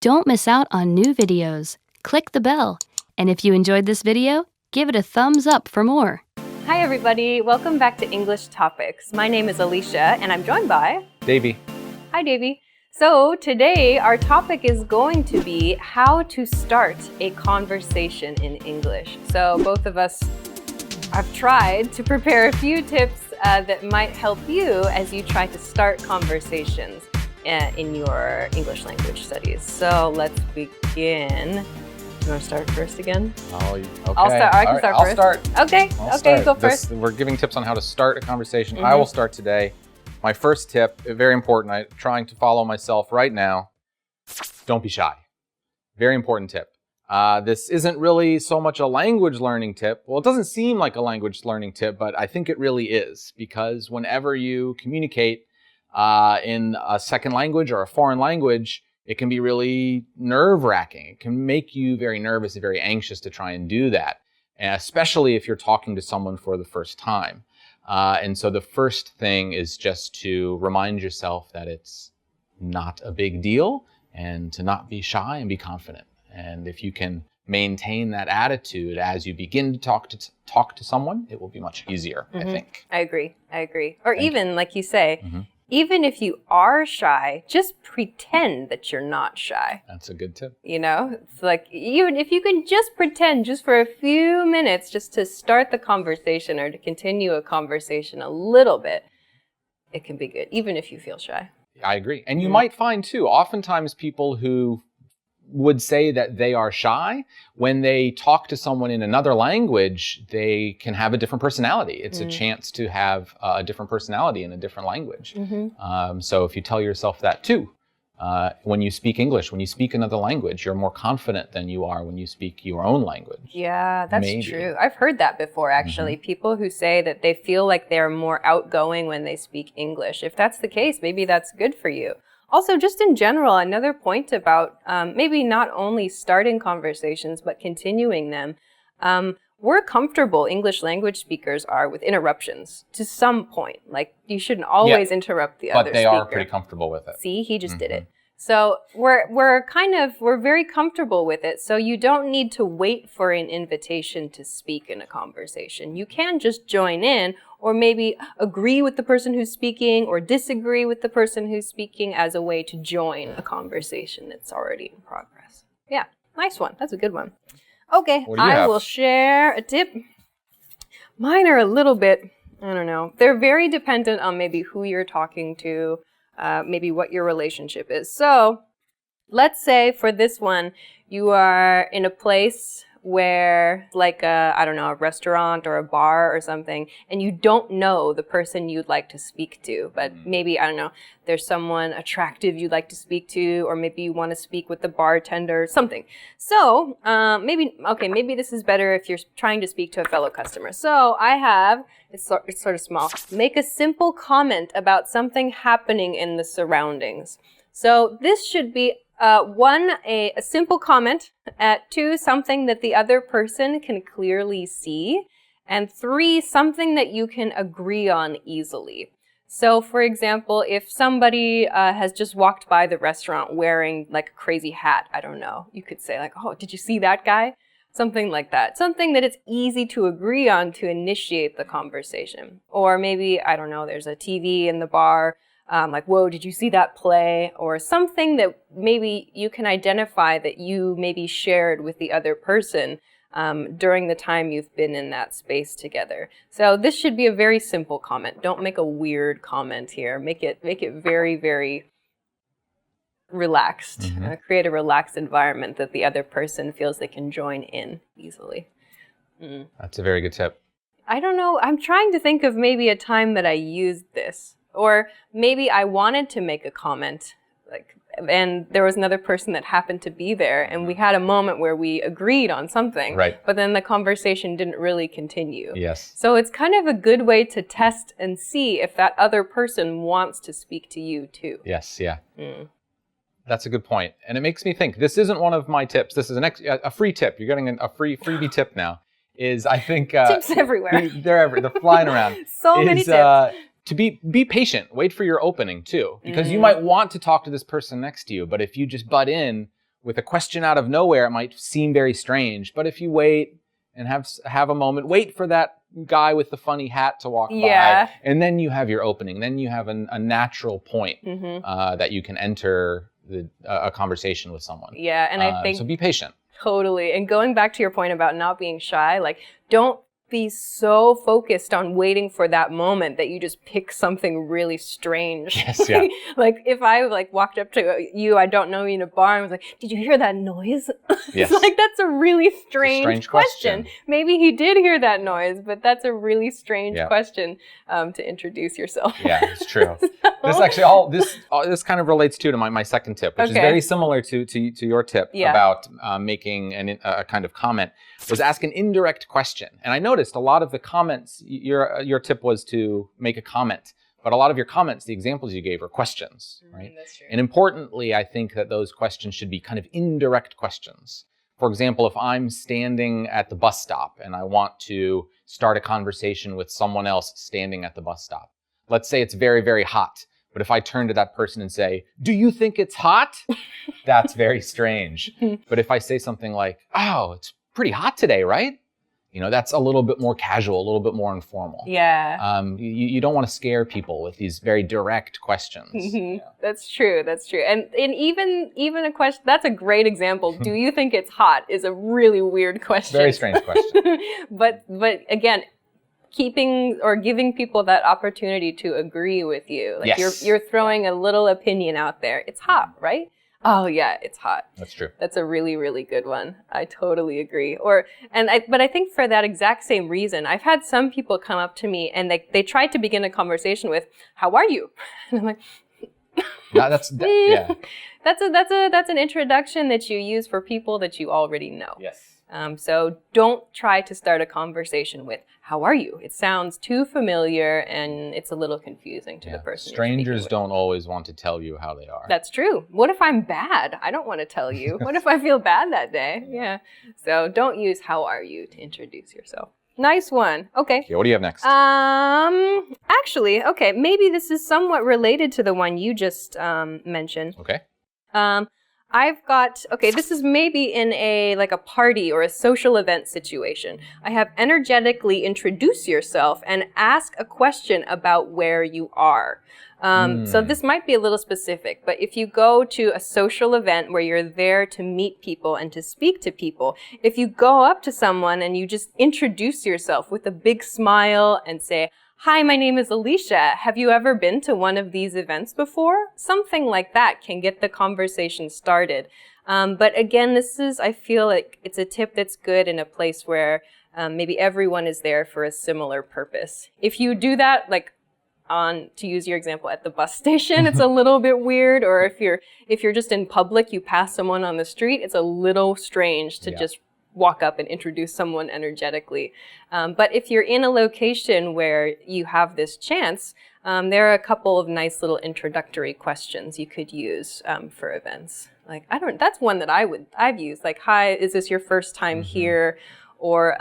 don't miss out on new videos. Click the bell. And if you enjoyed this video, give it a thumbs up for more. Hi everybody, welcome back to English Topics. My name is Alicia and I'm joined by Davey. Hi Davey. So today our topic is going to be how to start a conversation in English. So both of us have tried to prepare a few tips that might help you as you try to start conversations in your English language studies. So let's begin. You want to start first again? Oh, okay. I'll start. I can start first. I'll start. Okay. I'll Okay, start. go first. We're giving tips on how to start a conversation. I will start today. My first tip, very important. I'm trying to follow myself right now. Don't be shy. Very important tip. This isn't really so much a language learning tip. Well, it doesn't seem like a language learning tip, but I think it really is, because whenever you communicate in a second language or a foreign language, it can be really nerve-wracking. It can make you very nervous and very anxious to try and do that, and especially if you're talking to someone for the first time. And so the first thing is just to remind yourself that it's not a big deal and to not be shy and be confident. And if you can maintain that attitude as you begin to talk to someone, it will be much easier, I think. I agree. Or even, like you say, even if you are shy, just pretend that you're not shy. That's a good tip. You know, it's like, even if you can just pretend just for a few minutes just to start the conversation or to continue a conversation a little bit, it can be good, even if you feel shy. I agree. And you might find too, oftentimes people who would say that they are shy, when they talk to someone in another language, they can have a different personality. It's a chance to have a different personality in a different language. So if you tell yourself that too, when you speak English, when you speak another language, you're more confident than you are when you speak your own language. Yeah, that's true. I've heard that before, actually. People who say that they feel like they're more outgoing when they speak English. If that's the case, maybe that's good for you. Also, just in general, another point about maybe not only starting conversations, but continuing them. We're comfortable, English language speakers are, with interruptions to some point. Like, you shouldn't always interrupt the other speaker. But they are pretty comfortable with it. See, he just did it. So we're very comfortable with it. So you don't need to wait for an invitation to speak in a conversation. You can just join in, or maybe agree with the person who's speaking or disagree with the person who's speaking as a way to join a conversation that's already in progress. Yeah, nice one. That's a good one. Okay, I will share a tip. Mine are a little bit, I don't know. They're very dependent on maybe who you're talking to, maybe what your relationship is. So let's say for this one, you are in a place where, like a restaurant or a bar or something, and you don't know the person you'd like to speak to, but maybe, I don't know, there's someone attractive you'd like to speak to, or maybe you want to speak with the bartender, something. So maybe this is better if you're trying to speak to a fellow customer. So I have, it's sort of small, make a simple comment about something happening in the surroundings. So this should be one, a simple comment, two, something that the other person can clearly see, and three, something that you can agree on easily. So, for example, if somebody has just walked by the restaurant wearing like a crazy hat, I don't know, you could say like, oh, did you see that guy? Something like that. Something that it's easy to agree on to initiate the conversation. Or maybe, I don't know, there's a TV in the bar, like, whoa, did you see that play? Or something that maybe you can identify that you maybe shared with the other person during the time you've been in that space together. So this should be a very simple comment. Don't make a weird comment here. Make it very, very relaxed. Create a relaxed environment that the other person feels they can join in easily. That's a very good tip. I don't know. I'm trying to think of maybe a time that I used this. Or maybe I wanted to make a comment, and there was another person that happened to be there, and we had a moment where we agreed on something, right, but then the conversation didn't really continue. Yes. So it's kind of a good way to test and see if that other person wants to speak to you too. Yes, yeah. That's a good point. And it makes me think, this isn't one of my tips. This is a free tip. You're getting a freebie tip now. I think... tips everywhere. They're flying around. So many tips. To be patient. Wait for your opening too, because you might want to talk to this person next to you, but if you just butt in with a question out of nowhere, it might seem very strange. But if you wait and have a moment, wait for that guy with the funny hat to walk by, and then you have your opening. Then you have a natural point that you can enter a conversation with someone. Yeah, and I think so be patient. Totally. And going back to your point about not being shy, like don't be so focused on waiting for that moment that you just pick something really strange. Yes, yeah. Like if I like walked up to you, I don't know you in a bar, and was like, "Did you hear that noise?" Yes. It's like that's a really strange question. Maybe he did hear that noise, but that's a really strange question to introduce yourself. Yeah, it's true. This actually this kind of relates to my second tip, which is very similar to your tip about making a kind of comment. Was ask an indirect question, and I noticed a lot of the comments. Your tip was to make a comment, but a lot of your comments, the examples you gave, are questions, right? That's true. And importantly, I think that those questions should be kind of indirect questions. For example, if I'm standing at the bus stop and I want to start a conversation with someone else standing at the bus stop, let's say it's very, very hot. But if I turn to that person and say, "Do you think it's hot?" That's very strange. But if I say something like, "Oh, it's pretty hot today, right?" That's a little bit more casual, a little bit more informal. Yeah. You don't want to scare people with these very direct questions. Yeah. That's true. And even a question, that's a great example. Do you think it's hot is a really weird question. Very strange question. But again, keeping or giving people that opportunity to agree with you. Like you're throwing a little opinion out there. It's hot, right? Oh yeah, it's hot. That's true. That's a really, really good one. I totally agree. But I think for that exact same reason, I've had some people come up to me and they tried to begin a conversation with, "How are you?" And I'm like, that's an introduction that you use for people that you already know. Yes. So don't try to start a conversation with, "How are you?" It sounds too familiar and it's a little confusing to the person. Strangers don't always want to tell you how they are. That's true. What if I'm bad? I don't want to tell you. What if I feel bad that day? Yeah. So don't use "How are you?" to introduce yourself. Nice one. Okay. What do you have next? Actually, okay, maybe this is somewhat related to the one you just mentioned. Okay. This is maybe in a party or a social event situation. I have energetically introduce yourself and ask a question about where you are. So this might be a little specific, but if you go to a social event where you're there to meet people and to speak to people, if you go up to someone and you just introduce yourself with a big smile and say, "Hi, my name is Alicia. Have you ever been to one of these events before?" Something like that can get the conversation started. But again, I feel like it's a tip that's good in a place where maybe everyone is there for a similar purpose. If you do that, to use your example at the bus station, it's a little bit weird. Or if you're just in public, you pass someone on the street, it's a little strange to just walk up and introduce someone energetically. But if you're in a location where you have this chance, there are a couple of nice little introductory questions you could use for events. That's one that I've used. Like, "Hi, is this your first time here?" Or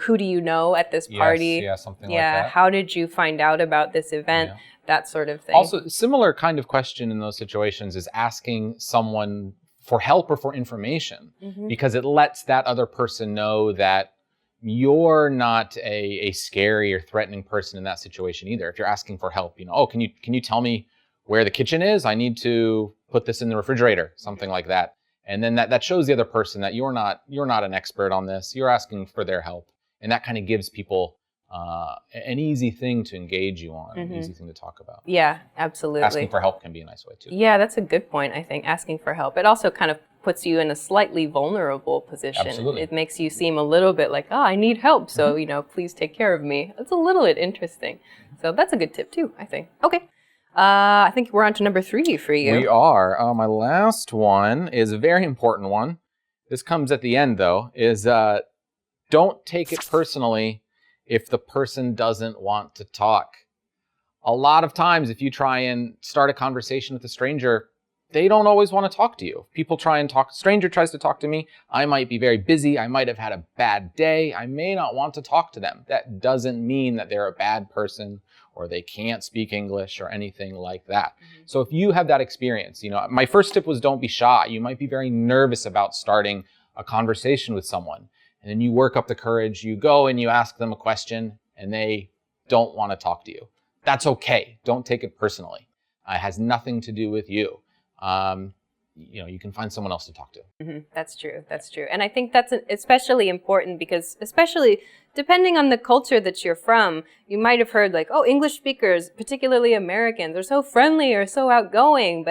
"Who do you know at this party?" Something like that. "How did you find out about this event?" That sort of thing. Also, similar kind of question in those situations is asking someone for help or for information, because it lets that other person know that you're not a scary or threatening person in that situation either. If you're asking for help, "Oh, can you tell me where the kitchen is? I need to put this in the refrigerator," something like that. And then that shows the other person that you're not an expert on this. You're asking for their help, and that kind of gives people an easy thing to engage you on, an easy thing to talk about. Yeah, absolutely. Asking for help can be a nice way too. Yeah, that's a good point, I think, asking for help. It also kind of puts you in a slightly vulnerable position. Absolutely. It makes you seem a little bit like, "Oh, I need help, so, please take care of me." It's a little bit interesting. So that's a good tip too, I think. Okay. I think we're on to number 3 for you. We are. My last one is a very important one. This comes at the end, though, is don't take it personally if the person doesn't want to talk. A lot of times, if you try and start a conversation with a stranger, they don't always want to talk to you. People try and talk, a stranger tries to talk to me, I might be very busy, I might have had a bad day, I may not want to talk to them. That doesn't mean that they're a bad person or they can't speak English or anything like that. So if you have that experience, my first tip was don't be shy. You might be very nervous about starting a conversation with someone, and then you work up the courage, you go and you ask them a question and they don't want to talk to you. That's okay. Don't take it personally. It has nothing to do with you. You can find someone else to talk to. That's true. That's true. And I think that's especially important because especially depending on the culture that you're from, you might have heard like, oh, English speakers, particularly Americans, are so friendly or so outgoing.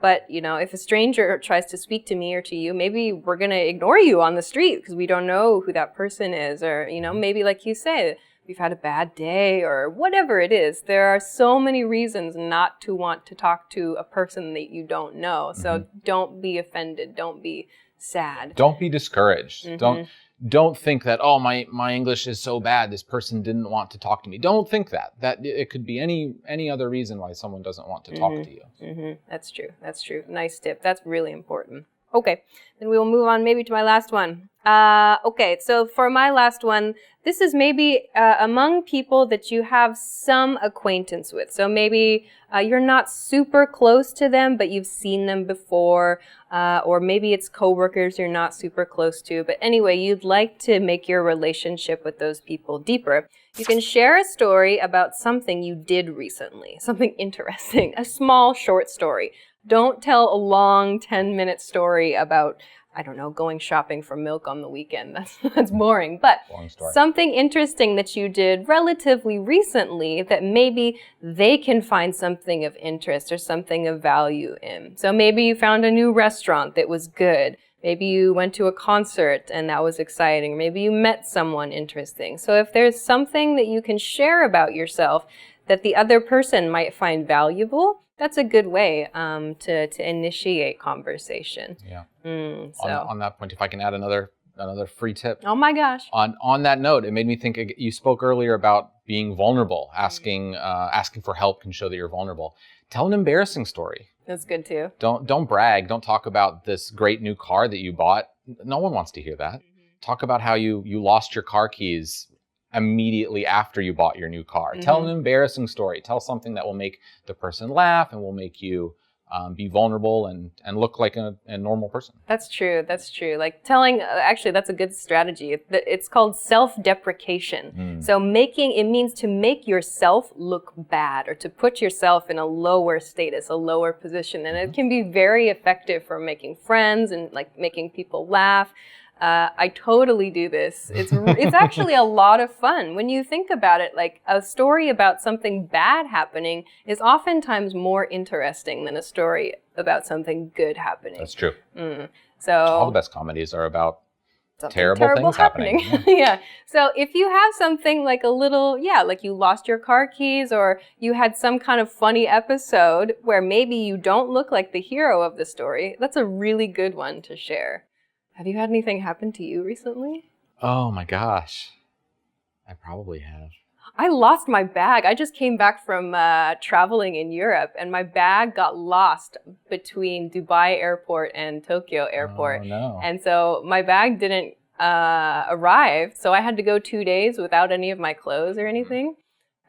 But if a stranger tries to speak to me or to you, maybe we're going to ignore you on the street because we don't know who that person is. Or, maybe like you say, we've had a bad day or whatever it is. There are so many reasons not to want to talk to a person that you don't know. So don't be offended. Don't be sad. Don't be discouraged. Don't think that, oh, my English is so bad, this person didn't want to talk to me. Don't think that. That it could be any other reason why someone doesn't want to talk to you. That's true. That's true. Nice tip. That's really important. Okay, then we will move on maybe to my last one. Okay, so for my last one, this is maybe among people that you have some acquaintance with. So maybe you're not super close to them, but you've seen them before. Or maybe it's coworkers you're not super close to. But anyway, you'd like to make your relationship with those people deeper. You can share a story about something you did recently, something interesting, a small short story. Don't tell a long 10-minute story about, I don't know, going shopping for milk on the weekend. That's boring. But something interesting that you did relatively recently that maybe they can find something of interest or something of value in. So maybe you found a new restaurant that was good. Maybe you went to a concert and that was exciting. Maybe you met someone interesting. So if there's something that you can share about yourself that the other person might find valuable, that's a good way to initiate conversation. Yeah. So. On that point, if I can add another free tip. Oh my gosh. On that note, it made me think. You spoke earlier about being vulnerable. Asking for help can show that you're vulnerable. Tell an embarrassing story. That's good too. Don't brag. Don't talk about this great new car that you bought. No one wants to hear that. Talk about how you lost your car keys immediately after you bought your new car. Tell an embarrassing story. Tell something that will make the person laugh and will make you be vulnerable and look like a normal person. That's true. That's true. Like telling, actually, that's a good strategy. It's called self-deprecation. So it means to make yourself look bad or to put yourself in a lower status, a lower position. And it can be very effective for making friends and like making people laugh. I totally do this. It's actually a lot of fun. When you think about it, like a story about something bad happening is oftentimes more interesting than a story about something good happening. That's true. So all the best comedies are about terrible things happening. Yeah. So if you have something like like you lost your car keys or you had some kind of funny episode where maybe you don't look like the hero of the story, that's a really good one to share. Have you had anything happen to you recently? Oh my gosh. I probably have. I lost my bag. I just came back from traveling in Europe and my bag got lost between Dubai airport and Tokyo airport. Oh, no. And so my bag didn't arrive. So I had to go 2 days without any of my clothes or anything.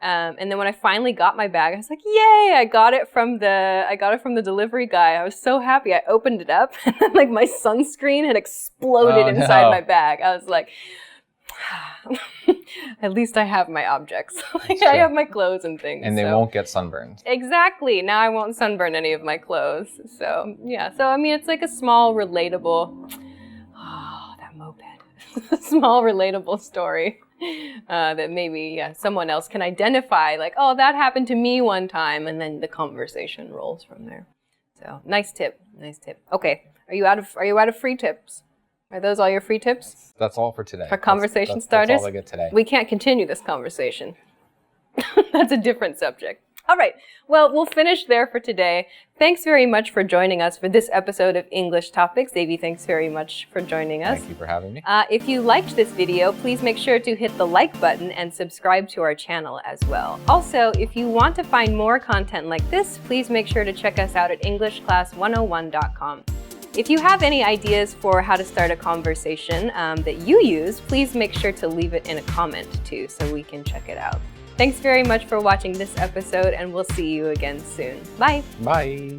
And then when I finally got my bag, I was like, yay, I got it from the delivery guy. I was so happy. I opened it up and then like my sunscreen had exploded inside my bag. I was like, at least I have my objects. I have my clothes and things. And they won't get sunburned. Exactly. Now I won't sunburn any of my clothes. So yeah. So I mean, it's like a small relatable, that moped, small relatable story. That maybe someone else can identify, like, oh, that happened to me one time, and then the conversation rolls from there. So nice tip, nice tip. Okay, are you out of free tips? Are those all your free tips? That's all for today. For conversation starters? That's all I get today. We can't continue this conversation. That's a different subject. All right. Well, we'll finish there for today. Thanks very much for joining us for this episode of English Topics. Davey, thanks very much for joining us. Thank you for having me. If you liked this video, please make sure to hit the like button and subscribe to our channel as well. Also, if you want to find more content like this, please make sure to check us out at EnglishClass101.com. If you have any ideas for how to start a conversation that you use, please make sure to leave it in a comment too so we can check it out. Thanks very much for watching this episode, and we'll see you again soon. Bye. Bye.